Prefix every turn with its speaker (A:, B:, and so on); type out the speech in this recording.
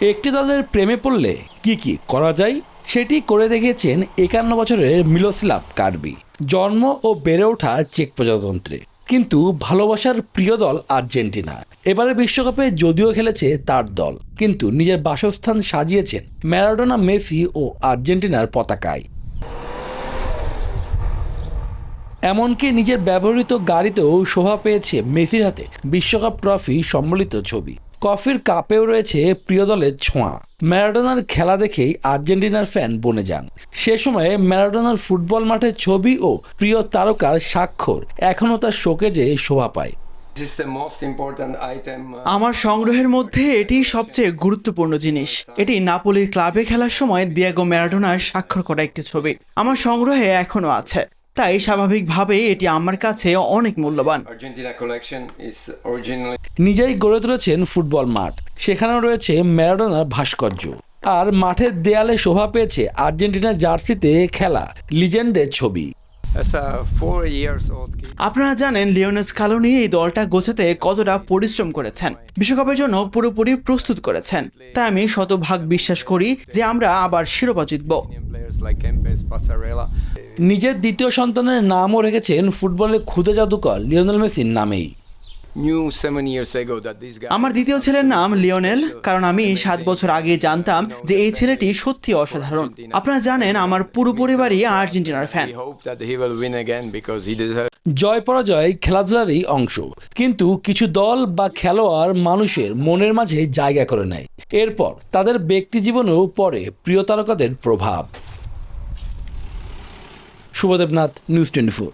A: একটি দলের প্রেমে পড়লে কি করা যায় সেটি করে দেখিয়েছেন 51 বছরের মিলোস্লাভ কার্বি। জন্ম ও বেড়ে ওঠা চেক প্রজাতন্ত্রে, কিন্তু ভালোবাসার প্রিয় দল আর্জেন্টিনা। এবারে বিশ্বকাপে যদিও খেলেছে তার দল, কিন্তু নিজের বাসস্থান সাজিয়েছেন ম্যারাডোনা, মেসি ও আর্জেন্টিনার পতাকায়। এমনকি নিজের ব্যবহৃত গাড়িতেও শোভা পেয়েছে মেসির হাতে বিশ্বকাপ ট্রফি সম্বলিত ছবি। কফির কাপেও রয়েছে প্রিয় দলের ছোঁয়া। ম্যারাডোনার খেলা দেখেই আর্জেন্টিনার ফ্যান বনে যান। সে সময়ে ম্যারাডোনার ফুটবল মাঠের ছবি ও প্রিয় তারকার স্বাক্ষর এখনও তার শোকেজে শোভা পায়।
B: আমার সংগ্রহের মধ্যে এটি সবচেয়ে গুরুত্বপূর্ণ জিনিস। এটি নাপোলির ক্লাবে খেলার সময় দিয়েগো ম্যারাডোনার স্বাক্ষর করা একটি ছবি আমার সংগ্রহে এখনো আছে, তাই স্বাভাবিকভাবেই এটি আমার কাছে অনেক মূল্যবান।
A: নিজেই গড়ে তুলেছেন ফুটবল মাঠ, সেখানেও রয়েছে ম্যারাডোনার ভাস্কর্য। আর মাঠের দেয়ালে শোভা পেয়েছে আর্জেন্টিনার জার্সিতে খেলা লিজেন্ডের ছবি।
B: আপনারা জানেন লিওনেল স্কালোনি এই দলটা গোছাতে কতটা পরিশ্রম করেছেন, বিশ্বকাপের জন্য পুরোপুরি প্রস্তুত করেছেন। তাই আমি শতভাগ বিশ্বাস করি যে আমরা আবার শিরোপা জিতব।
A: নিজের দ্বিতীয় সন্তানের নামও রেখেছেন ফুটবলের ক্ষুদে জাদুকর লিওনেল মেসির নামেই।
B: আমার দ্বিতীয় ছেলের নাম লিওনেল, কারণ আমি 7 বছর আগে জানতাম যে এই ছেলেটি সত্যি অসাধারণ। আপনারা জানেন আমার পুরো পরিবারই আর্জেন্টিনার ফ্যান।
A: জয় পরাজয় খেলাধুলারই অংশ, কিন্তু কিছু দল বা খেলোয়াড় মানুষের মনের মাঝে জায়গা করে নেয়। এরপর তাদের ব্যক্তি জীবনেও পড়ে প্রিয় তারকাদের প্রভাব। শুভদেবনাথ, নিউজ 24।